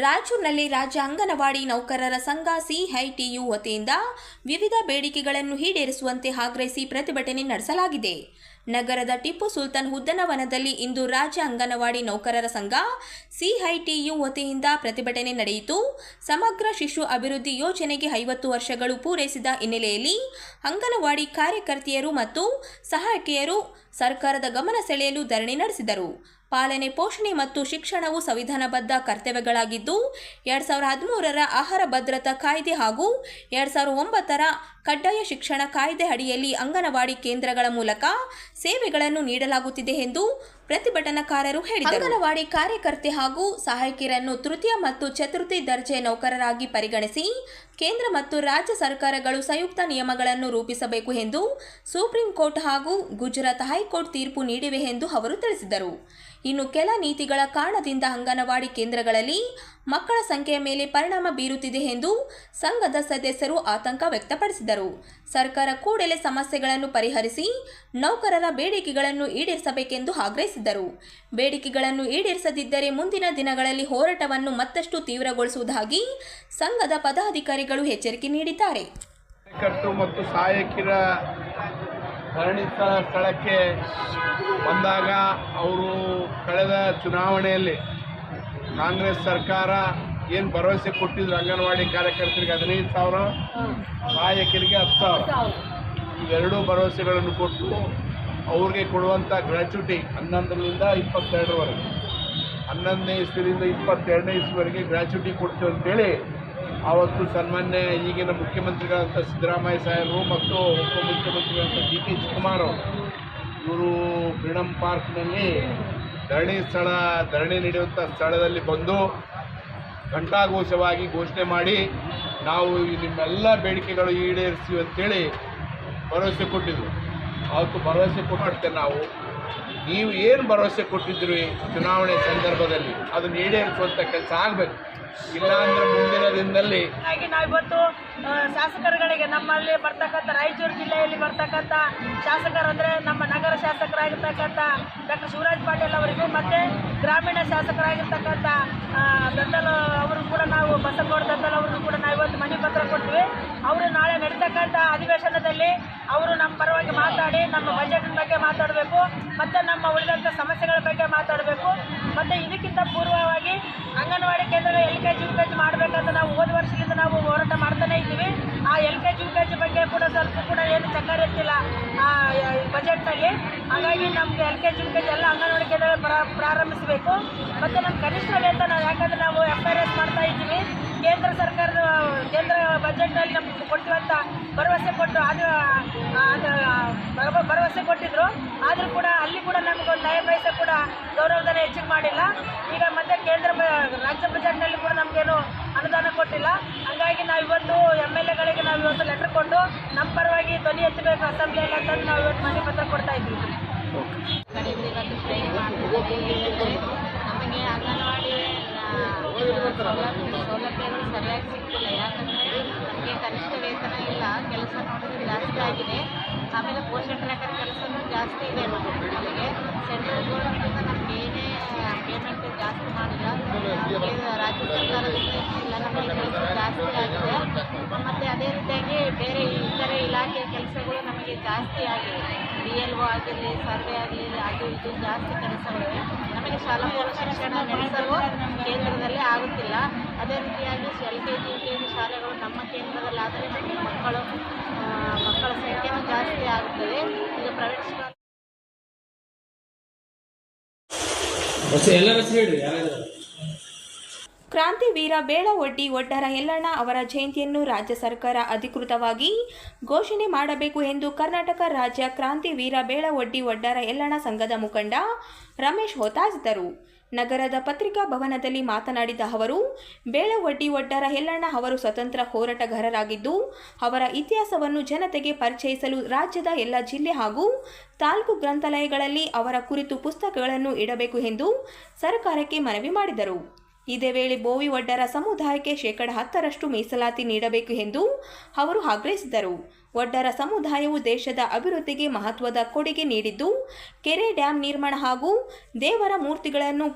ರಾಯಚೂರಿನಲ್ಲಿ ರಾಜ್ಯ ಅಂಗನವಾಡಿ ನೌಕರರ ಸಂಘ ಸಿಐಟಿಯು ವತಿಯಿಂದ ವಿವಿಧ ಬೇಡಿಕೆಗಳನ್ನು ಈಡೇರಿಸುವಂತೆ ಆಗ್ರಹಿಸಿ ಪ್ರತಿಭಟನೆ ನಡೆಸಲಾಗಿದೆ. ನಗರದ ಟಿಪ್ಪು ಸುಲ್ತಾನ್ ಉದ್ಯಾನವನದಲ್ಲಿ ಇಂದು ರಾಜ್ಯ ಅಂಗನವಾಡಿ ನೌಕರರ ಸಂಘ ಸಿಐಟಿಯು ವತಿಯಿಂದ ಪ್ರತಿಭಟನೆ ನಡೆಯಿತು. ಸಮಗ್ರ ಶಿಶು ಅಭಿವೃದ್ಧಿ ಯೋಜನೆಗೆ 50 ವರ್ಷಗಳು ಪೂರೈಸಿದ ಹಿನ್ನೆಲೆಯಲ್ಲಿ ಅಂಗನವಾಡಿ ಕಾರ್ಯಕರ್ತೆಯರು ಮತ್ತು ಸಹಾಯಕಿಯರು ಸರ್ಕಾರದ ಗಮನ ಸೆಳೆಯಲು ಧರಣಿ ನಡೆಸಿದರು. ಪಾಲನೆ, ಪೋಷಣೆ ಮತ್ತು ಶಿಕ್ಷಣವು ಸಂವಿಧಾನಬದ್ಧ ಕರ್ತವ್ಯಗಳಾಗಿದ್ದು 2013ರ ಆಹಾರ ಭದ್ರತಾ ಕಾಯ್ದೆ ಹಾಗೂ 2009ರ ಕಡ್ಡಾಯ ಶಿಕ್ಷಣ ಕಾಯ್ದೆ ಅಡಿಯಲ್ಲಿ ಅಂಗನವಾಡಿ ಕೇಂದ್ರಗಳ ಮೂಲಕ ಸೇವೆಗಳನ್ನು ನೀಡಲಾಗುತ್ತಿದೆ ಎಂದು ಪ್ರತಿಭಟನಾಕಾರರು ಹೇಳಿದರು. ಅಂಗನವಾಡಿ ಕಾರ್ಯಕರ್ತೆ ಹಾಗೂ ಸಹಾಯಕಿಯರನ್ನು ತೃತೀಯ ಮತ್ತು ಚತುರ್ಥಿ ದರ್ಜೆ ನೌಕರರಾಗಿ ಪರಿಗಣಿಸಿ ಕೇಂದ್ರ ಮತ್ತು ರಾಜ್ಯ ಸರ್ಕಾರಗಳು ಸಂಯುಕ್ತ ನಿಯಮಗಳನ್ನು ರೂಪಿಸಬೇಕು ಎಂದು ಸುಪ್ರೀಂ ಕೋರ್ಟ್ ಹಾಗೂ ಗುಜರಾತ್ ಹೈಕೋರ್ಟ್ ತೀರ್ಪು ನೀಡಿವೆ ಎಂದು ಅವರು ತಿಳಿಸಿದರು. ಇನ್ನು ಕೆಲ ನೀತಿಗಳ ಕಾರಣದಿಂದ ಅಂಗನವಾಡಿ ಕೇಂದ್ರಗಳಲ್ಲಿ ಮಕ್ಕಳ ಸಂಖ್ಯೆಯ ಮೇಲೆ ಪರಿಣಾಮ ಬೀರುತ್ತಿದೆ ಎಂದು ಸಂಘದ ಸದಸ್ಯರು ಆತಂಕ ವ್ಯಕ್ತಪಡಿಸಿದರು. ಸರ್ಕಾರ ಕೂಡಲೇ ಸಮಸ್ಯೆಗಳನ್ನು ಪರಿಹರಿಸಿ ನೌಕರರ ಬೇಡಿಕೆಗಳನ್ನು ಈಡೇರಿಸಬೇಕೆಂದು ಆಗ್ರಹಿಸಿದರು. ಬೇಡಿಕೆಗಳನ್ನು ಈಡೇರಿಸದಿದ್ದರೆ ಮುಂದಿನ ದಿನಗಳಲ್ಲಿ ಹೋರಾಟವನ್ನು ಮತ್ತಷ್ಟು ತೀವ್ರಗೊಳಿಸುವುದಾಗಿ ಸಂಘದ ಪದಾಧಿಕಾರಿಗಳು ಎಚ್ಚರಿಕೆ ನೀಡಿದ್ದಾರೆ. ಮತ್ತು ಸಹಾಯಕಿಯರ ಧರಣಿ ಸ್ಥಳಕ್ಕೆ ಬಂದಾಗ ಅವರು ಕಳೆದ ಚುನಾವಣೆಯಲ್ಲಿ ಕಾಂಗ್ರೆಸ್ ಸರ್ಕಾರ ಏನು ಭರವಸೆ ಕೊಟ್ಟಿದ್ರು, ಅಂಗನವಾಡಿ ಕಾರ್ಯಕರ್ತರಿಗೆ 15,000, ಸಹಾಯಕರಿಗೆ 10,000, ಇವೆರಡೂ ಭರವಸೆಗಳನ್ನು ಕೊಟ್ಟು ಅವ್ರಿಗೆ ಕೊಡುವಂಥ ಗ್ರ್ಯಾಚುಟಿ 11ರಿಂದ 22ರವರೆಗೆ, 11ನೇ ಇಸ್ವಿಯಿಂದ 22ನೇ ಇಸ್ವಿವರೆಗೆ ಗ್ರ್ಯಾಚುಟಿ ಕೊಡ್ತೀವಿ ಅಂತೇಳಿ ಆವತ್ತು ಸನ್ಮಾನ್ಯ ಈಗಿನ ಮುಖ್ಯಮಂತ್ರಿಗಳಂಥ ಸಿದ್ದರಾಮಯ್ಯ ಸಾಹೇಬರು ಮತ್ತು ಉಪಮುಖ್ಯಮಂತ್ರಿಗಳಂಥ ಡಿ.ಕೆ. ಶಿವಕುಮಾರ್ ಇವರು ಫ್ರೀಡಂ ಪಾರ್ಕ್ನಲ್ಲಿ ಧರಣಿ ನಡೆಯುವಂಥ ಸ್ಥಳದಲ್ಲಿ ಬಂದು ಘಂಟಾಘೋಷವಾಗಿ ಘೋಷಣೆ ಮಾಡಿ ನಾವು ನಿಮ್ಮೆಲ್ಲ ಬೇಡಿಕೆಗಳು ಈಡೇರಿಸ್ತೀವಿ ಅಂತೇಳಿ ಭರವಸೆ ಕೊಟ್ಟಿದ್ರು. ಅವತ್ತು ಭರವಸೆ ಕೊಟ್ಟೆ ನೀವು ಏನು ಭರವಸೆ ಕೊಟ್ಟಿದ್ರಿ ಚುನಾವಣೆ ಸಂದರ್ಭದಲ್ಲಿ ಅದನ್ನು ಈಡೇರಿಸುವಂಥ ಕೆಲಸ ಆಗಬೇಕು. ಇಲ್ಲಾಂದರೆ ಮುಂದಿನ ದಿನದಲ್ಲಿ ನಾವಿವತ್ತು ಶಾಸಕರುಗಳಿಗೆ ನಮ್ಮಲ್ಲಿ ಬರ್ತಕ್ಕಂಥ ರಾಯಚೂರು ಜಿಲ್ಲೆಯಲ್ಲಿ ಬರ್ತಕ್ಕಂಥ ಶಾಸಕರಂದರೆ ನಮ್ಮ ನಗರ ಶಾಸಕರಾಗಿರ್ತಕ್ಕಂಥ ಡಾಕ್ಟರ್ ಶಿವರಾಜ್ ಪಾಟೀಲ್ ಅವರಿಗೂ ಮತ್ತು ಗ್ರಾಮೀಣ ಶಾಸಕರಾಗಿರ್ತಕ್ಕಂಥ ದದ್ದಲ್ ಅವರು ಕೂಡ ನಾವು ಬಸವಗೌಡ ದದ್ದಲ್ ಅವ್ರಿಗೂ ಕೂಡ ನಾವು ಇವತ್ತು ಮನವಿ ಪತ್ರ ಕೊಡ್ತೀವಿ. ಅವರು ನಾಳೆ ನಡೀತಕ್ಕಂಥ ಅಧಿವೇಶನದಲ್ಲಿ ಅವರು ನಮ್ಮ ಪರವಾಗಿ ಮಾತಾಡಿ ನಮ್ಮ ಬಜೆಟ್ ಬಗ್ಗೆ ಮಾತಾಡಬೇಕು ಮತ್ತು ನಮ್ಮ ಉಳಿದಂಥ ಸಮಸ್ಯೆಗಳ ಬಗ್ಗೆ ಮಾತಾಡಬೇಕು. ಮತ್ತು ಇದಕ್ಕಿಂತ ಪೂರ್ವವಾಗಿ ಅಂಗನವಾಡಿ ಕೇಂದ್ರಗಳು LKG UKG ಮಾಡಬೇಕಂತ ನಾವು ಹೋದ ವರ್ಷದಿಂದ ನಾವು ಹೋರಾಟ ಮಾಡ್ತಾನೆ ಇದ್ದೀವಿ. ಆ LKG UKG ಬಗ್ಗೆ ಕೂಡ ಸ್ವಲ್ಪ ಕೂಡ ಏನು ಚಕ್ಕಾರ ಎತ್ತಿಲ್ಲ ಆ ಬಜೆಟ್ನಲ್ಲಿ. ಹಾಗಾಗಿ ನಮಗೆ LKG UKG ಎಲ್ಲ ಅಂಗನವಾಡಿ ಕೇಂದ್ರಗಳು ಪ್ರಾರಂಭಿಸಬೇಕು. ಮತ್ತು ನಮ್ಮ ಕನಿಷ್ಠ ವೇತನ, ಯಾಕಂದರೆ ನಾವು FRS ಮಾಡ್ತಾ ಇದ್ದೀವಿ, ಕೇಂದ್ರ ಸರ್ಕಾರದ ಕೇಂದ್ರ ಬಜೆಟ್ನಲ್ಲಿ ನಮ್ಗೆ ಕೊಟ್ಟಿರುವಂಥ ಭರವಸೆ ಕೊಟ್ಟು ಭರವಸೆ ಕೊಟ್ಟಿದ್ರು. ಆದರೂ ಕೂಡ ಅಲ್ಲಿ ಕೂಡ ನಮಗೊಂದು ನಯ ಪೈಸೆ ಕೂಡ ಗೌರವಧನ ಹೆಚ್ಚಿಗೆ ಮಾಡಿಲ್ಲ. ಈಗ ಮತ್ತೆ ರಾಜ್ಯ ಬಜೆಟ್ನಲ್ಲಿ ಕೂಡ ನಮಗೇನು ಅನುದಾನ ಕೊಟ್ಟಿಲ್ಲ. ಹಾಗಾಗಿ ನಾವು ಇವತ್ತು MLAಗಳಿಗೆ ನಾವು ಇವತ್ತು ಲೆಟರ್ ಕೊಟ್ಟು ನಮ್ಮ ಪರವಾಗಿ ಧ್ವನಿ ಎತ್ತಬೇಕು ಅಸೆಂಬ್ಲಿಯಲ್ಲಿ ಅಂತಂದು ನಾವು ಇವತ್ತು ಮನವಿ ಪತ್ರ ಕೊಡ್ತಾ ಇದ್ದೀವಿ. ನಮಗೆ ಅಂಗನವಾಡಿ ಸೌಲಭ್ಯಗಳು ಸರಿಯಾಗಿ ಸಿಗ್ತಿಲ್ಲ. ಯಾಕಂದರೆ ನಮಗೆ ಕನಿಷ್ಠ ವೇತನ ಇಲ್ಲ, ಕೆಲಸ ನೋಡಿದ್ರೆ ಜಾಸ್ತಿ ಆಗಿದೆ. ಆಮೇಲೆ ಪೋಷಣೆ ಟ್ರ್ಯಾಕರ್ ಕೆಲಸನೂ ಜಾಸ್ತಿ ಇದೆ. ನಮಗೆ ಸೆಂಟ್ರಲ್ ಗೌರ್ಮೆಂಟಿಂದ ನಮ್ಗೆ ಏನೇ ಪೇಮೆಂಟ್ ಜಾಸ್ತಿ ಮಾಡಿಲ್ಲ. ರಾಜ್ಯ ಸರ್ಕಾರದಿಂದ ಇಲ್ಲ, ನಮಗೆ ಕೆಲಸ ಜಾಸ್ತಿ ಆಗಿದೆ. ಮತ್ತು ಅದೇ ರೀತಿಯಾಗಿ ಬೇರೆ ಇತರೆ ಇಲಾಖೆಯ ಕೆಲಸಗಳು ನಮಗೆ ಜಾಸ್ತಿ ಆಗಿದೆ. DLO ಆಗಿರಲಿ, ಸರ್ವೆ ಆಗಲಿ, ಅದು ಇದು ಜಾಸ್ತಿ ಕೆಲಸಗಳಿವೆ. ನಮಗೆ ಶಾಲಾ ಪೂರ್ವ ಶಿಕ್ಷಣ ನಡೆಸಲು ಕೇಂದ್ರದಲ್ಲಿ ಆಗುತ್ತಿಲ್ಲ. ಅದೇ ರೀತಿಯಾಗಿ LKG UKG ಶಾಲೆಗಳು ನಮ್ಮ ಕೇಂದ್ರದಲ್ಲಿ ಆದರೆ ನಮಗೆ ಮಕ್ಕಳ ಸಂಖ್ಯೆನೂ ಜಾಸ್ತಿ ಆಗುತ್ತದೆ. ಈಗ ಪ್ರೈವೇಟ್ ಶಾಲೆ ಕ್ರಾಂತಿವೀರ ಬೇಳವಡ್ಡಿ ಒಡ್ಡರ ಯಲ್ಲಣ್ಣ ಅವರ ಜಯಂತಿಯನ್ನು ರಾಜ್ಯ ಸರ್ಕಾರ ಅಧಿಕೃತವಾಗಿ ಘೋಷಣೆ ಮಾಡಬೇಕು ಎಂದು ಕರ್ನಾಟಕ ರಾಜ್ಯ ಕ್ರಾಂತಿವೀರ ಬೇಳವಡ್ಡಿ ಒಡ್ಡರ ಯಲ್ಲಣ್ಣ ಸಂಘದ ಮುಖಂಡ ರಮೇಶ್ ಒತ್ತಾಯಿಸಿದರು. ನಗರದ ಪತ್ರಿಕಾ ಭವನದಲ್ಲಿ ಮಾತನಾಡಿದ ಅವರು, ಬೇಳವಡ್ಡಿ ಒಡ್ಡರ ಯಲ್ಲಣ್ಣ ಅವರು ಸ್ವತಂತ್ರ ಹೋರಾಟಗಾರರಾಗಿದ್ದು ಅವರ ಇತಿಹಾಸವನ್ನು ಜನತೆಗೆ ಪರಿಚಯಿಸಲು ರಾಜ್ಯದ ಎಲ್ಲ ಜಿಲ್ಲೆ ಹಾಗೂ ತಾಲೂಕು ಗ್ರಂಥಾಲಯಗಳಲ್ಲಿ ಅವರ ಕುರಿತು ಪುಸ್ತಕಗಳನ್ನು ಇಡಬೇಕು ಎಂದು ಸರ್ಕಾರಕ್ಕೆ ಮನವಿ ಮಾಡಿದರು. ಇದೇ ವೇಳೆ ಬೋವಿ ಒಡ್ಡರ ಸಮುದಾಯಕ್ಕೆ 10% ಮೀಸಲಾತಿ ನೀಡಬೇಕು ಎಂದು ಅವರು ಆಗ್ರಹಿಸಿದರು. ಒಡ್ಡರ ಸಮುದಾಯವು ದೇಶದ ಅಭಿವೃದ್ಧಿಗೆ ಮಹತ್ವದ ಕೊಡುಗೆ ನೀಡಿದ್ದು, ಕೆರೆ, ಡ್ಯಾಂ ನಿರ್ಮಾಣ ಹಾಗೂ ದೇವರ ಮೂರ್ತಿಗಳನ್ನು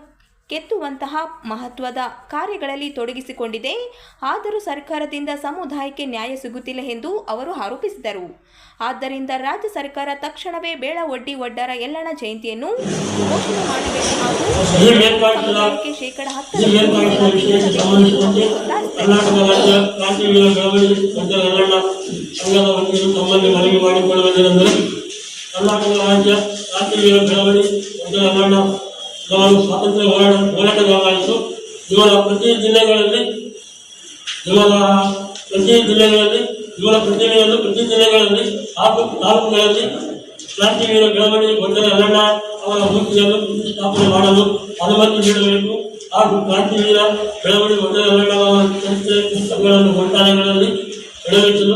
ಕೆತ್ತುವಂತಹ ಮಹತ್ವದ ಕಾರ್ಯಗಳಲ್ಲಿ ತೊಡಗಿಸಿಕೊಂಡಿದೆ. ಆದರೂ ಸರ್ಕಾರದಿಂದ ಸಮುದಾಯಕ್ಕೆ ನ್ಯಾಯ ಸಿಗುತ್ತಿಲ್ಲ ಎಂದು ಅವರು ಆರೋಪಿಸಿದರು. ಆದ್ದರಿಂದ ರಾಜ್ಯ ಸರ್ಕಾರ ತಕ್ಷಣವೇ ಬೇಳ ಒಡ್ಡಿ ಒಡ್ಡರ ಯಲ್ಲಣ್ಣ ಜಯಂತಿಯನ್ನು ಘೋಷಣೆ ಮಾಡಬೇಕು ಹಾಗೂ ಸಮುದಾಯಕ್ಕೆ ಶೇಕಡಾ 10 ನಾವು ಸ್ವಾತಂತ್ರ್ಯ ಹೋರಾಟಗಾರರಾಯಿತು. ಇವರ ಪ್ರತಿ ಜಿಲ್ಲೆಗಳಲ್ಲಿ ತಾಲೂಕುಗಳಲ್ಲಿ ಕ್ರಾಂತಿವೀರ ಬೆಳವಣಿಗೆ ಗೊಂದಲ ಯಲ್ಲಣ್ಣ ಅವರ ಮೂರ್ತಿಯನ್ನು ಪ್ರತಿಷ್ಠಾಪನೆ ಮಾಡಲು ಅನುಮತಿ ನೀಡಬೇಕು ಹಾಗೂ ಕ್ರಾಂತಿವೀರ ಬೆಳವಣಿಗೆ ಗೊಂದಲ ಯಲ್ಲಣ್ಣ ಅವರ ಸಂಸ್ಥೆ ಪುಸ್ತಕಗಳನ್ನು ಗ್ರಂಥಾಲಯಗಳಲ್ಲಿ ಇಡಬೇಕೆಂದು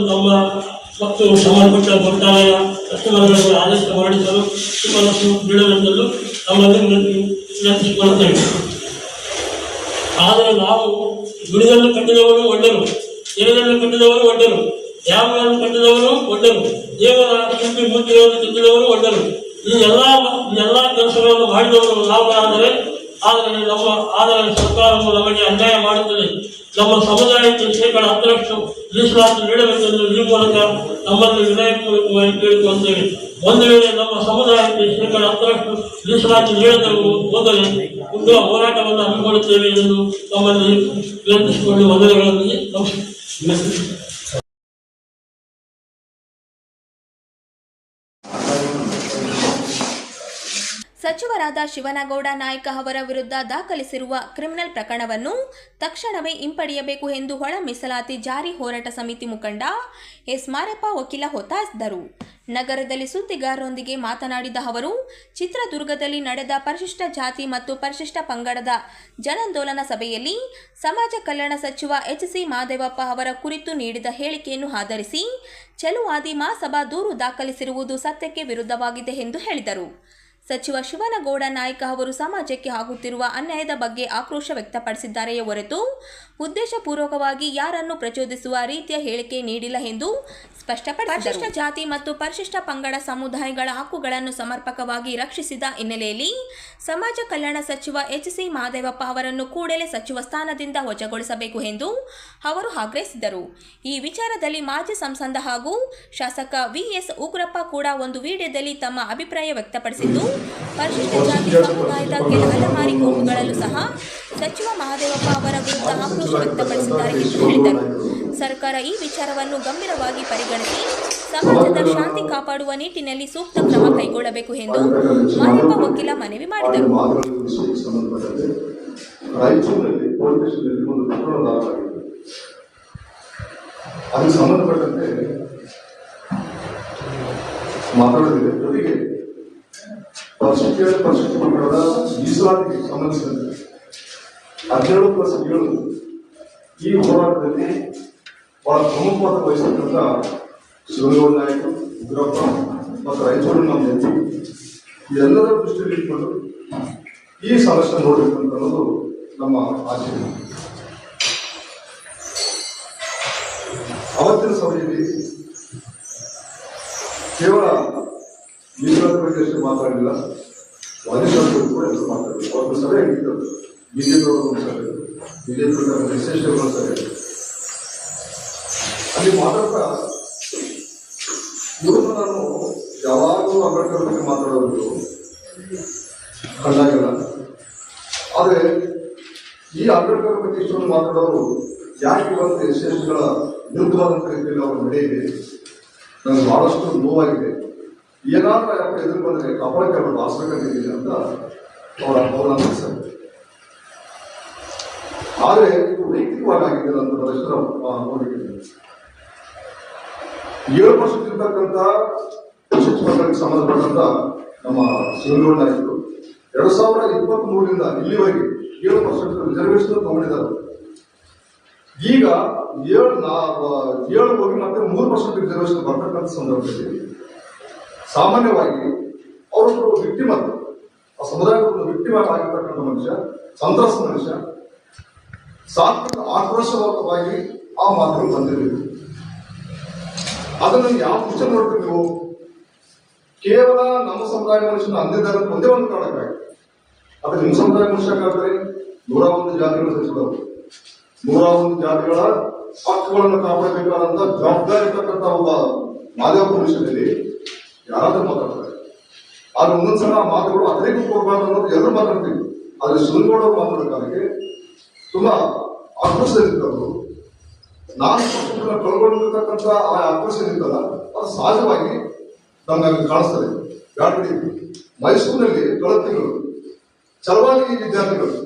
ಮತ್ತು ಸಂಬಂಧಪಟ್ಟ ಗ್ರಂಥಾಲಯ ಕಸ್ಟಮರ್ಗಳಿಗೆ ಆದೇಶ ಮಾಡಿಸಲು ಮನಸ್ಸು ನೀಡಬೇಕೆಂದು ನಮ್ಮಲ್ಲಿ ವಿನಂತಿಸಿಕೊಳ್ಳುತ್ತೇವೆ. ಆದರೆ ನಾವು ಗುಡಿಗಳನ್ನು ಕಟ್ಟಿದವರು ಒಡ್ಡರು, ಕೆರೆಯನ್ನು ಕಟ್ಟಿದವರು ಒಡ್ಡರು, ಡ್ಯಾಮ್ಗಳನ್ನು ಕಟ್ಟಿದವರು ಒಡ್ಡರು, ದೇವರ ಶಿಲ್ಪಿ ಮೂರ್ತಿಗಳನ್ನು ಕೆತ್ತಿದವರು ಒಡ್ಡರು. ಈ ಎಲ್ಲ ಕೆಲಸಗಳನ್ನು ಮಾಡಿದವರು ನಾವು. ಆದರೆ ಸರ್ಕಾರವು ನಮಗೆ ಅನ್ಯಾಯ ಮಾಡುತ್ತದೆ. ನಮ್ಮ ಸಮುದಾಯಕ್ಕೆ ಶೇಕಡಾ 10% ಮೀಸಲಾತಿ ನೀಡಬೇಕೆಂದು ಈ ಮೂಲಕ ನಮ್ಮನ್ನು ವಿನಯಪೂರ್ವಕವಾಗಿ ಕೇಳಿಕೊಳ್ಳುತ್ತೇವೆ. ಒಂದು ವೇಳೆ ನಮ್ಮ ಸಮುದಾಯಕ್ಕೆ ಶೇಕಡಾ 10% ಮೀಸಲಾತಿ ನೀಡದೆ ಹೋದರೆ ಮುಂದೆ ಹೋರಾಟವನ್ನು ಹಮ್ಮಿಕೊಳ್ಳುತ್ತೇವೆ ಎಂದು ನಮ್ಮಲ್ಲಿ ವಿನಂತಿಸಿಕೊಂಡು ವಂದನೆಗಳೊಂದಿಗೆ ನಮಸ್ಕಾರ. ಸಚಿವರಾದ ಶಿವನಗೌಡ ನಾಯ್ಕ ಅವರ ವಿರುದ್ಧ ದಾಖಲಿಸಿರುವ ಕ್ರಿಮಿನಲ್ ಪ್ರಕರಣವನ್ನು ತಕ್ಷಣವೇ ಹಿಂಪಡೆಯಬೇಕು ಎಂದು ಒಳ ಮೀಸಲಾತಿ ಜಾರಿ ಹೋರಾಟ ಸಮಿತಿ ಮುಖಂಡ ಎಸ್ ಮಾರಪ್ಪ ವಕೀಲ ಒತ್ತಾಯಿಸಿದರು. ನಗರದಲ್ಲಿ ಸುದ್ದಿಗಾರರೊಂದಿಗೆ ಮಾತನಾಡಿದ ಅವರು, ಚಿತ್ರದುರ್ಗದಲ್ಲಿ ನಡೆದ ಪರಿಶಿಷ್ಟ ಜಾತಿ ಮತ್ತು ಪರಿಶಿಷ್ಟ ಪಂಗಡದ ಜನಾಂದೋಲನ ಸಭೆಯಲ್ಲಿ ಸಮಾಜ ಕಲ್ಯಾಣ ಸಚಿವ ಎಚ್.ಸಿ. ಮಹದೇವಪ್ಪ ಅವರ ಕುರಿತು ನೀಡಿದ ಹೇಳಿಕೆಯನ್ನು ಆಧರಿಸಿ ಚೆಲುವಾದಿ ಮಹಾಸಭಾ ದೂರು ದಾಖಲಿಸಿರುವುದು ಸತ್ಯಕ್ಕೆ ವಿರುದ್ಧವಾಗಿದೆ ಎಂದು ಹೇಳಿದರು. ಸಚಿವ ಶಿವನಗೌಡ ನಾಯ್ಕ ಅವರು ಸಮಾಜಕ್ಕೆ ಆಗುತ್ತಿರುವ ಅನ್ಯಾಯದ ಬಗ್ಗೆ ಆಕ್ರೋಶ ವ್ಯಕ್ತಪಡಿಸಿದ್ದಾರೆಯೇ ಹೊರತು ಉದ್ದೇಶಪೂರ್ವಕವಾಗಿ ಯಾರನ್ನು ಪ್ರಚೋದಿಸುವ ರೀತಿಯ ಹೇಳಿಕೆ ನೀಡಿಲ್ಲ ಎಂದು ಸ್ಪಷ್ಟಪಡಿಸಿದರು. ಪರಿಶಿಷ್ಟ ಜಾತಿ ಮತ್ತು ಪರಿಶಿಷ್ಟ ಪಂಗಡ ಸಮುದಾಯಗಳ ಹಕ್ಕುಗಳನ್ನು ಸಮರ್ಪಕವಾಗಿ ರಕ್ಷಿಸಿದ ಹಿನ್ನೆಲೆಯಲ್ಲಿ ಸಮಾಜ ಕಲ್ಯಾಣ ಸಚಿವ ಎಚ್.ಸಿ. ಮಹದೇವಪ್ಪ ಅವರನ್ನು ಕೂಡಲೇ ಸಚಿವ ಸ್ಥಾನದಿಂದ ವಜಾಗೊಳಿಸಬೇಕು ಎಂದು ಅವರು ಆಗ್ರಹಿಸಿದರು. ಈ ವಿಚಾರದಲ್ಲಿ ಮಾಜಿ ಸಂಸದ ಹಾಗೂ ಶಾಸಕ ವಿ.ಎಸ್. ಉಗ್ರಪ್ಪ ಕೂಡ ಒಂದು ವಿಡಿಯೋದಲ್ಲಿ ತಮ್ಮ ಅಭಿಪ್ರಾಯ ವ್ಯಕ್ತಪಡಿಸಿದ್ದು, ಪರಿಶಿಷ್ಟ ಜಾತಿ ಸಮುದಾಯದ ಕೆಲ ಅಲೆಮಾರಿ ಗುಂಪುಗಳಲ್ಲೂ ಸಹ ಸಚಿವ ಮಹದೇವಪ್ಪ ಅವರ ವಿರುದ್ಧ ಆಕ್ರೋಶ ವ್ಯಕ್ತಪಡಿಸಿದ್ದಾರೆ ಎಂದು ಹೇಳಿದರು. ಸರ್ಕಾರ ಈ ವಿಚಾರವನ್ನು ಗಂಭೀರವಾಗಿ ಪರಿಗಣಿಸಿ ಸಮಾಜದ ಶಾಂತಿ ಕಾಪಾಡುವ ನಿಟ್ಟಿನಲ್ಲಿ ಸೂಕ್ತ ಕ್ರಮ ಕೈಗೊಳ್ಳಬೇಕು ಎಂದು ಮಾರಪ್ಪ ವಕೀಲ ಮನವಿ ಮಾಡಿದರು. ಅದಕ್ಕೆ ಸಂಬಂಧಪಟ್ಟಂತೆ ಮಾತಾಡೋದಿದೆ. ಜೊತೆಗೆ ಪರಿಶಿಷ್ಟ ಪಂಗಡದ ಮೀಸಲಾತಿಗೆ ಸಂಬಂಧಿಸಿದಂತೆ 17+7 ಈ ಹೋರಾಟದಲ್ಲಿ ಬಹಳ ಪ್ರಮುಖವಾದ ವಹಿಸತಕ್ಕಂಥ ಶಿವನಗೌಡ ನಾಯಕ, ಉಗ್ರಪ್ಪ ಮತ್ತು ರಾಯಚೂರಿನ ನಮ್ಮ ಎಂ ಪಿ ಎಲ್ಲರ ದೃಷ್ಟಿಯಲ್ಲಿ ಇಟ್ಕೊಂಡು ಈ ಸಮಸ್ಯೆ ನೋಡಬೇಕು ಅಂತ ಅನ್ನೋದು ನಮ್ಮ ಆಶಯ. ಅವತ್ತಿನ ಸಭೆಯಲ್ಲಿ ಕೇವಲ ಮೀಸಲಾತಿ ಬಗ್ಗೆ ಅಷ್ಟೇ ಮಾತಾಡಲಿಲ್ಲ, ವಾದಿಶಾಸ್ತ್ರ ಕೂಡ ಎಲ್ಲರೂ ಮಾತಾಡಲಿಲ್ಲ. ಅವತ್ತು ಸಭೆ ಆಗಿತ್ತು, ಬಿಜೆಪಿ ಅವರು ಒಂದು ಸಭೆ, ಬಿಜೆಪಿ ವಿಶೇಷ ಸಭೆ. ಅಲ್ಲಿ ಮಾತಾಡ್ತಾ ಇವರು ನಾನು ಯಾವಾಗಲೂ ಅಂಬೇಡ್ಕರ್ ಬಗ್ಗೆ ಮಾತಾಡೋದು ಕಂಡಾಗಿಲ್ಲ. ಆದರೆ ಈ ಅಂಬೇಡ್ಕರ್ ಬಗ್ಗೆ ಇಷ್ಟೊಂದು ಮಾತಾಡೋರು ಯಾಕೆ ಇವತ್ತು ಎಸ್ಸಿಗಳ ವಿರುದ್ಧವಾದಂಥ ರೀತಿಯಲ್ಲಿ ಅವರು ನಡೆಯಿದೆ, ನನಗೆ ಬಹಳಷ್ಟು ನೋವಾಗಿದೆ. ಏನಾದ್ರೂ ಯಾಕೆ ಎದುರು ಬಂದರೆ ಕಪಾಳಕ್ಕೆ ಅವರು ಬಾರಿಸಬೇಕಾಗಿದ್ದೀನಿ ಅಂತ ಅವ್ರು ಅನಿಸ್ತಾರೆ. ಆದರೆ ಇದು ವೈಯಕ್ತಿಕವಾಗಿ ಆಗಿದೆ ಅಂತ ಬಹಳಷ್ಟು ನೋಡಿದ್ದೀನಿ. 7% ಇರ್ತಕ್ಕಂಥ ಶಿಕ್ಷಕರಿಗೆ ಸಂಬಂಧಪಟ್ಟಂತ ನಮ್ಮ ಶಿವನಗೌಡ ನಾಯಕರು 2023ರಿಂದ ಇಲ್ಲಿವರೆಗೆ 7% ರಿಸರ್ವೇಶನ್ ತಗೊಂಡಿದ್ದಾರೆ. ಈಗ 7 ಹೋಗಿ ಮತ್ತೆ 3% ರಿಸರ್ವೇಶನ್ ಬರ್ತಕ್ಕಂಥ ಸಂದರ್ಭದಲ್ಲಿ ಸಾಮಾನ್ಯವಾಗಿ ಅವರೊಬ್ಬರು ವಿಕ್ಟಿಮ್ ಅಂತ, ಆ ಸಮುದಾಯದ ವಿಕ್ಟಿಮ್ ಆಗಿರ್ತಕ್ಕಂಥ ಮನುಷ್ಯ, ಸಂತ್ರಸ್ತ ಮನುಷ್ಯ, ಸಾತ್ವಿಕ ಆಕ್ರೋಶವಾಗಿ ಆ ಮಾತುಗಳು ಬಂದಿರಬೇಕು. ಅದನ್ನು ಯಾವ ವಿಚಾರ ನೋಡ್ತೀವಿ ನೀವು? ಕೇವಲ ನಮ್ಮ ಸಮುದಾಯ ಮನುಷ್ಯನ ಅಂದಿದ್ದಾರೆ ಒಂದೇ ಒಂದು ಕಾರಣಕ್ಕಾಗಿ ಅದು ನಿಮ್ಮ ಸಮುದಾಯ ಮುಗಿಸ್ಬೇಕಾದ್ರೆ 101 ಜಾತಿಗಳು ಸೇರಿಸಿದವು. 101 ಜಾತಿಗಳ ಹಕ್ಕುಗಳನ್ನು ಕಾಪಾಡಬೇಕಾದಂತ ಜವಾಬ್ದಾರಿ ಇರ್ತಕ್ಕಂಥ ಒಬ್ಬ ಮಾದೇವಪ್ಪನ ವಿಷಯದಲ್ಲಿ ಯಾರಾದ್ರೂ ಮಾತಾಡ್ತಾರೆ. ಆದ್ರೆ ಒಂದೊಂದ್ಸಲ ಆ ಮಾತುಗಳು ಅನೇಕ ಕೊಡಬಾರ್ದು ಅನ್ನೋದು ಎಲ್ಲರೂ ಮಾತಾಡ್ತೀವಿ. ಆದ್ರೆ ಸುನಿಗೌಡರು ಮಾತಾಡೋದಕ್ಕೆ ತುಂಬಾ ಆಕ್ರೋಶದಲ್ಲಿದ್ದವರು. ನಾನು ಕಳ್ಕೊಂಡಿರ್ತಕ್ಕಂಥ ಆ ಆಕ್ರೋಶ ಏನಿದ್ದಲ್ಲ ಅದು ಸಹಜವಾಗಿ ನಮ್ಗೆ ಕಾಣಿಸ್ತದೆ. ಯಾಕಂದ್ರೆ ಮೈಸೂರಿನಲ್ಲಿ ಕಳೆದ ತಿಂಗಳು ಚಲವಾದಿ ವಿದ್ಯಾರ್ಥಿಗಳು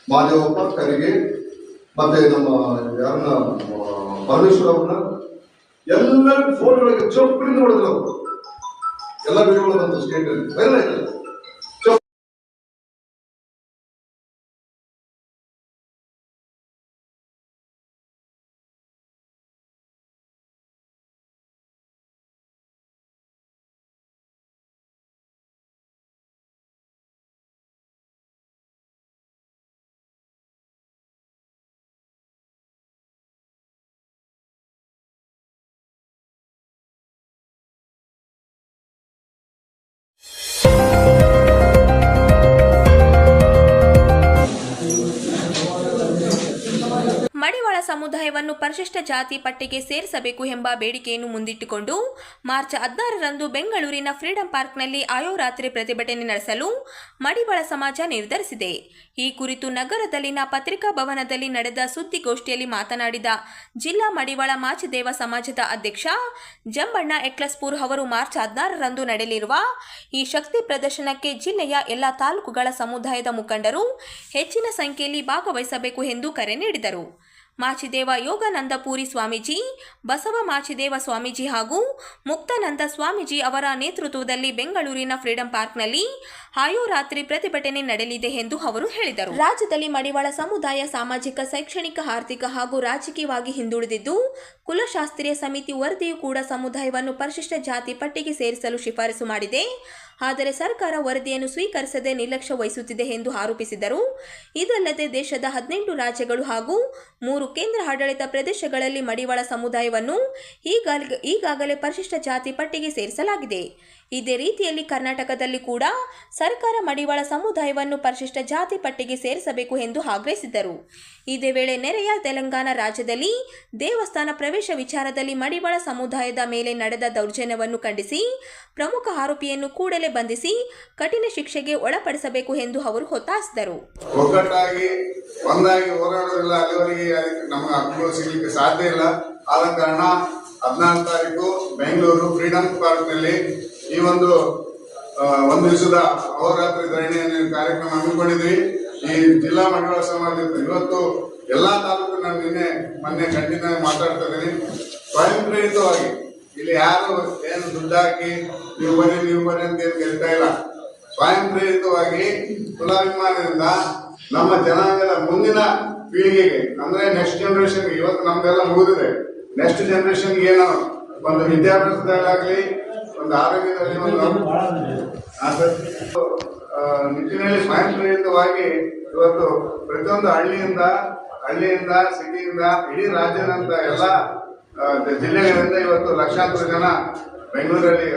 ಮಾದೇವಪ್ಪ ಕರಿಗೆ ಮತ್ತೆ ನಮ್ಮ ಯಾರನ್ನ ಪರಮೇಶ್ವರ ಅವ್ರನ್ನ ಎಲ್ಲರಿಗೂ ಫೋನ್ಗಳಿಗೆ ಚೌಕಡಿಂದ ಹೊಡೆದ್ರು. ಅವರು ಎಲ್ಲ ವಿಡಿಯೋಗಳು ಬಂತು ಸ್ಟೇಟ್ ಅಲ್ಲಿ ವೈರಲ್ ಆಯ್ತಲ್ಲ. ಮಡಿವಾಳ ಸಮುದಾಯವನ್ನು ಪರಿಶಿಷ್ಟ ಜಾತಿ ಪಟ್ಟಿಗೆ ಸೇರಿಸಬೇಕು ಎಂಬ ಬೇಡಿಕೆಯನ್ನು ಮುಂದಿಟ್ಟುಕೊಂಡು ಮಾರ್ಚ್ 16ರಂದು ಬೆಂಗಳೂರಿನ ಫ್ರೀಡಂ ಪಾರ್ಕ್ನಲ್ಲಿ ಅಹೋರಾತ್ರಿ ಪ್ರತಿಭಟನೆ ನಡೆಸಲು ಮಡಿವಾಳ ಸಮಾಜ ನಿರ್ಧರಿಸಿದೆ. ಈ ಕುರಿತು ನಗರದಲ್ಲಿನ ಪತ್ರಿಕಾ ಭವನದಲ್ಲಿ ನಡೆದ ಸುದ್ದಿಗೋಷ್ಠಿಯಲ್ಲಿ ಮಾತನಾಡಿದ ಜಿಲ್ಲಾ ಮಡಿವಾಳ ಮಾಚಿದೇವ ಸಮಾಜದ ಅಧ್ಯಕ್ಷ ಜಂಬಣ್ಣ ಎಕ್ಲಸ್ಪೂರ್ ಅವರು ಮಾರ್ಚ್ 16ರಂದು ನಡೆಯಲಿರುವ ಈ ಶಕ್ತಿ ಪ್ರದರ್ಶನಕ್ಕೆ ಜಿಲ್ಲೆಯ ಎಲ್ಲ ತಾಲೂಕುಗಳ ಸಮುದಾಯದ ಮುಖಂಡರು ಹೆಚ್ಚಿನ ಸಂಖ್ಯೆಯಲ್ಲಿ ಭಾಗವಹಿಸಬೇಕು ಎಂದು ಕರೆ ನೀಡಿದರು. ಮಾಚಿದೇವ ಯೋಗಾನಂದಪುರಿ ಸ್ವಾಮೀಜಿ, ಬಸವ ಮಾಚಿದೇವ ಸ್ವಾಮೀಜಿ ಹಾಗೂ ಮುಕ್ತಾನಂದ ಸ್ವಾಮೀಜಿ ಅವರ ನೇತೃತ್ವದಲ್ಲಿ ಬೆಂಗಳೂರಿನ ಫ್ರೀಡಂ ಪಾರ್ಕ್ನಲ್ಲಿ ಅಹೋರಾತ್ರಿ ಪ್ರತಿಭಟನೆ ನಡೆಯಲಿದೆ ಎಂದು ಅವರು ಹೇಳಿದರು. ರಾಜ್ಯದಲ್ಲಿ ಮಡಿವಾಳ ಸಮುದಾಯ ಸಾಮಾಜಿಕ, ಶೈಕ್ಷಣಿಕ, ಆರ್ಥಿಕ ಹಾಗೂ ರಾಜಕೀಯವಾಗಿ ಹಿಂದುಳಿದಿದ್ದು, ಕುಲಶಾಸ್ತ್ರೀಯ ಸಮಿತಿ ವರದಿಯೂ ಕೂಡ ಸಮುದಾಯವನ್ನು ಪರಿಶಿಷ್ಟ ಜಾತಿ ಪಟ್ಟಿಗೆ ಸೇರಿಸಲು ಶಿಫಾರಸು ಮಾಡಿದೆ. ಆದರೆ ಸರ್ಕಾರ ವರದಿಯನ್ನು ಸ್ವೀಕರಿಸದೆ ನಿರ್ಲಕ್ಷ್ಯ ವಹಿಸುತ್ತಿದೆ ಎಂದು ಆರೋಪಿಸಿದರು. ಇದಲ್ಲದೆ ದೇಶದ 18 ರಾಜ್ಯಗಳು ಹಾಗೂ 3 ಕೇಂದ್ರ ಆಡಳಿತ ಪ್ರದೇಶಗಳಲ್ಲಿ ಮಡಿವಾಳ ಸಮುದಾಯವನ್ನು ಈಗಾಗಲೇ ಪರಿಶಿಷ್ಟ ಜಾತಿ ಪಟ್ಟಿಗೆ ಸೇರಿಸಲಾಗಿದೆ. ಇದೇ ರೀತಿಯಲ್ಲಿ ಕರ್ನಾಟಕದಲ್ಲಿ ಕೂಡ ಸರ್ಕಾರ ಮಡಿವಾಳ ಸಮುದಾಯವನ್ನು ಪರಿಶಿಷ್ಟ ಜಾತಿ ಪಟ್ಟಿಗೆ ಸೇರಿಸಬೇಕು ಎಂದು ಆಗ್ರಹಿಸಿದರು. ಇದೇ ವೇಳೆ ನೆರೆಯ ತೆಲಂಗಾಣ ರಾಜ್ಯದಲ್ಲಿ ದೇವಸ್ಥಾನ ಪ್ರವೇಶ ವಿಚಾರದಲ್ಲಿ ಮಡಿವಾಳ ಸಮುದಾಯದ ಮೇಲೆ ನಡೆದ ದೌರ್ಜನ್ಯವನ್ನು ಖಂಡಿಸಿ ಪ್ರಮುಖ ಆರೋಪಿಯನ್ನು ಕೂಡಲೇ ಬಂಧಿಸಿ ಕಠಿಣ ಶಿಕ್ಷೆಗೆ ಒಳಪಡಿಸಬೇಕು ಎಂದು ಅವರು ಒತ್ತಾಯಿಸಿದರು. ಒಗ್ಗಟ್ಟಾಗಿ ಒಂದಾಗಿ ಹೋರಾಡೋದಿಲ್ಲ ಅಲ್ಲಿವರೆಗೆ ನಮಗೆ ಹಕ್ಕುಗಳು ಸಿಗಲಿಕ್ಕೆ ಸಾಧ್ಯ ಇಲ್ಲ. ಆದ ಕಾರಣ 14 ತಾರೀಕು ಬೆಂಗಳೂರು ಫ್ರೀಡಂ ಪಾರ್ಕ್ನಲ್ಲಿ ಈ ಒಂದು ದಿವಸದ ಅಹೋರಾತ್ರಿ ಧರಣಿಯನ್ನು ಕಾರ್ಯಕ್ರಮ ಹಮ್ಮಿಕೊಂಡಿದ್ವಿ. ಈ ಜಿಲ್ಲಾ ಮಡಿವಾಳ ಸಮಾಜದಿಂದ ಇವತ್ತು ಎಲ್ಲಾ ತಾಲೂಕು ನಾನು ಮೊನ್ನೆ ಕಂಟಿನ್ಯೂ ಮಾತಾಡ್ತಾ ಇದ್ದೀನಿ. ಸ್ವಯಂ ಪ್ರೇರಿತವಾಗಿ ಇಲ್ಲಿ ಯಾರು ಏನು ದುಡ್ಡು ಹಾಕಿ ನೀವು ಬನ್ನಿ ಅಂತ ಏನು ಕೇಳ್ತಾ ಇಲ್ಲ. ಸ್ವಯಂ ಪ್ರೇರಿತವಾಗಿ ಕುಲಾಭಿಮಾನದಿಂದ ನಮ್ಮ ಜನಾಂಗದ ಮುಂದಿನ ಪೀಳಿಗೆಗೆ ಅಂದ್ರೆ ನೆಕ್ಸ್ಟ್ ಜನರೇಷನ್ಗೆ, ಇವತ್ತು ನಮ್ದೆಲ್ಲ ಮುಗಿದಿದೆ, ನೆಕ್ಸ್ಟ್ ಜನರೇಷನ್ಗೆ ಏನೋ ಒಂದು ವಿದ್ಯಾಭ್ಯಾಸದಲ್ಲಾಗ್ಲಿ, ಒಂದು ಆರೋಗ್ಯದಲ್ಲಿ ನಿಟ್ಟಿನಲ್ಲಿ ಸ್ವಯಂ ಪ್ರೇರಿತವಾಗಿ ಇವತ್ತು ಪ್ರತಿಯೊಂದು ಹಳ್ಳಿಯಿಂದ ಸಿಟಿಯಿಂದ ಇಡೀ ರಾಜ್ಯದಂತ ಎಲ್ಲ ಜಿಲ್ಲೆಗಳಿಂದ ಇವತ್ತು ಲಕ್ಷಾಂತರ ಜನ ಬೆಂಗಳೂರಲ್ಲಿ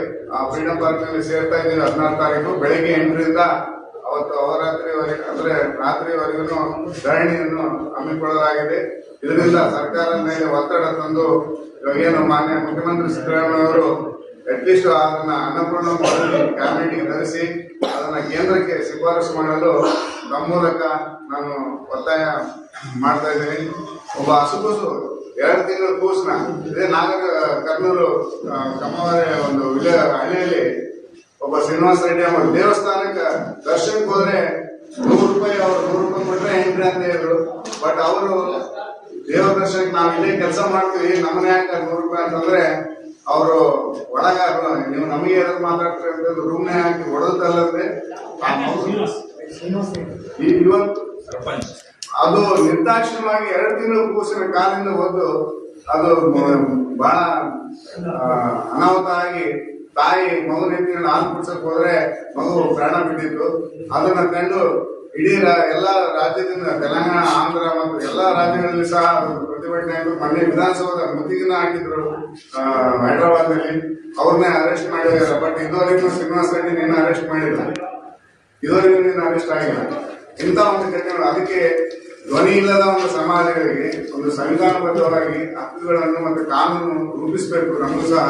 ಫ್ರೀಡಂ ಪಾರ್ಕ್ನಲ್ಲಿ ಸೇರ್ತಾ ಇದ್ದೀವಿ. 14 ತಾರೀಕು ಬೆಳಗ್ಗೆ 8ರಿಂದ ಅವತ್ತು ಅಹೋರಾತ್ರಿವರೆಗೆ ಅಂದ್ರೆ ರಾತ್ರಿವರೆಗೂ ಧರಣಿಯನ್ನು ಹಮ್ಮಿಕೊಳ್ಳಲಾಗಿದೆ. ಇದರಿಂದ ಸರ್ಕಾರದ ಮೇಲೆ ಒತ್ತಡ ತಂದು ಇವಾಗೇನು ಮಾನ್ಯ ಮುಖ್ಯಮಂತ್ರಿ ಸಿದ್ದರಾಮಯ್ಯ ಅವರು ಅಟ್ಲೀಸ್ಟ್ ಅದನ್ನ ಅನ್ನಪೂರ್ಣ ಕ್ಯಾಬಿನೆಟ್ಗೆ ಧರಿಸಿ ಅದನ್ನ ಕೇಂದ್ರಕ್ಕೆ ಶಿಫಾರಸು ಮಾಡಲು ನಮ್ಮ ಮೂಲಕ ನಾನು ಒತ್ತಾಯ ಮಾಡ್ತಾ ಇದ್ದೀನಿ. ಒಬ್ಬ ಹಸುಗೂಸು 2 ತಿಂಗಳ ಕೂಸನ ಇದೇ ಕರ್ನೂಲು ಕಮ್ಮವಾರ ಒಂದು ಹಳ್ಳಿಯಲ್ಲಿ ಒಬ್ಬ ಶ್ರೀನಿವಾಸ ರೆಡ್ಡಿ ಅವರು ದೇವಸ್ಥಾನಕ್ಕೆ ದರ್ಶನಕ್ಕೆ ಹೋದ್ರೆ 100 ರೂಪಾಯಿ, ಅವ್ರು 100 ರೂಪಾಯಿ ಕೊಟ್ರೆ ಎಂಟ್ರಿ ಅಂತ ಹೇಳಿದ್ರು. ಬಟ್ ಅವರು ದೇವ ದರ್ಶನಕ್ಕೆ ನಾವು ಇಲ್ಲೇ ಕೆಲಸ ಮಾಡ್ತೀವಿ, ನಮ್ಮನೆ ಯಾಕೆ 100 ರೂಪಾಯಿ ಅಂತಂದ್ರೆ ಅವರು ಒಳಗಾರ ನೀವು ನಮಗೆ ಎದಕ್ಕೆ ಮಾತಾಡ್ತಾರೆ ಅಂತ ರೂಮ್ನೇ ಹಾಕಿ ಹೊಡೆದಲ್ಲಂದ್ರೆ ಇವತ್ತು ಅದು ನಿರ್ದಾಕ್ಷಿಣ್ಯವಾಗಿ 2 ತಿಂಗಳು ಕೂಸಿನ ಕಾಲಿಂದ ಹೋದ್ದು ಅದು ಬಹಳ ಅನಾಹುತ ಆಗಿ ತಾಯಿ ಮಗು ರೀತಿಯಲ್ಲಿ ಹಾಲು ಕುಡ್ಸಕ್ ಹೋದ್ರೆ ಮಗು ಪ್ರಾಣ ಬಿಟ್ಟಿತ್ತು. ಅದನ್ನ ಕಂಡು ಇಡೀ ಎಲ್ಲ ರಾಜ್ಯದಿಂದ ತೆಲಂಗಾಣ, ಆಂಧ್ರ ಮತ್ತು ಎಲ್ಲಾ ರಾಜ್ಯಗಳಲ್ಲಿ ಸಹ ಪ್ರತಿಭಟನೆ ಆಯಿತು. ಮೊನ್ನೆ ವಿಧಾನಸೌಧ ಮುತ್ತಿಗೆನ ಹಾಕಿದ್ರು ಹೈದರಾಬಾದ್ ನಲ್ಲಿ, ಅವ್ರನ್ನೇ ಅರೆಸ್ಟ್ ಮಾಡಿದ್ದಾರೆ. ಬಟ್ ಇದುವರೆಗೂ ಶ್ರೀನಿವಾಸ ರೆಡ್ಡಿ ನಿನ್ನ ಅರೆಸ್ಟ್ ಮಾಡಿದ್ರು. ಇದುವರೆಗೂ ಅರೆಸ್ಟ್ ಆಗಿಲ್ಲ. ಇಂಥ ಒಂದು ಘಟನೆಗಳು, ಅದಕ್ಕೆ ಧ್ವನಿ ಇಲ್ಲದ ಒಂದು ಸಮಾಜಗಳಿಗೆ ಒಂದು ಸಂವಿಧಾನಬದ್ಧವಾಗಿ ಹಕ್ಕುಗಳನ್ನು ಮತ್ತು ಕಾನೂನು ರೂಪಿಸಬೇಕು ನಮಗೂ ಸಹ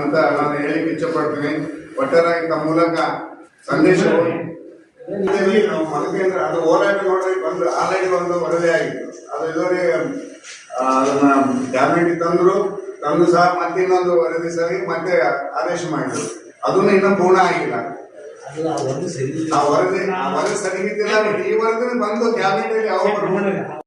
ಅಂತ ನಾನು ಹೇಳಿಕ್ಕೆ ಇಚ್ಛಪಡ್ತೀನಿ. ಒಟ್ಟಾರೆಯಾಗಿ ತಮ್ಮ ಮೂಲಕ ಸಂದೇಶ ನಾವು ಮನಕೇಂದ್ರ ಅದು ಹೋರಾಟ ನೋಡಿ ಒಂದು ಆಲ್ರೆಡಿ ಒಂದು ವರದಿ ಆಗಿತ್ತು. ಅದು ಇದುವರೆಗೆ ಅದನ್ನ ಕ್ಯಾಬಿನೆಟ್ ತಂದು ಸಹ ಮತ್ತೆ ಇನ್ನೊಂದು ವರದಿ ಸರಿ ಮತ್ತೆ ಆದೇಶ ಮಾಡಿದ್ರು. ಅದನ್ನು ಇನ್ನೂ ಪೂರ್ಣ ಆಗಿಲ್ಲ. ಆ ವರದಿ ಸರಿಗಿದ್ದಿಲ್ಲ. ಈ ವರದಿ ಬಂದು ಕ್ಯಾಬಿನೆಟ್ ಯಾವ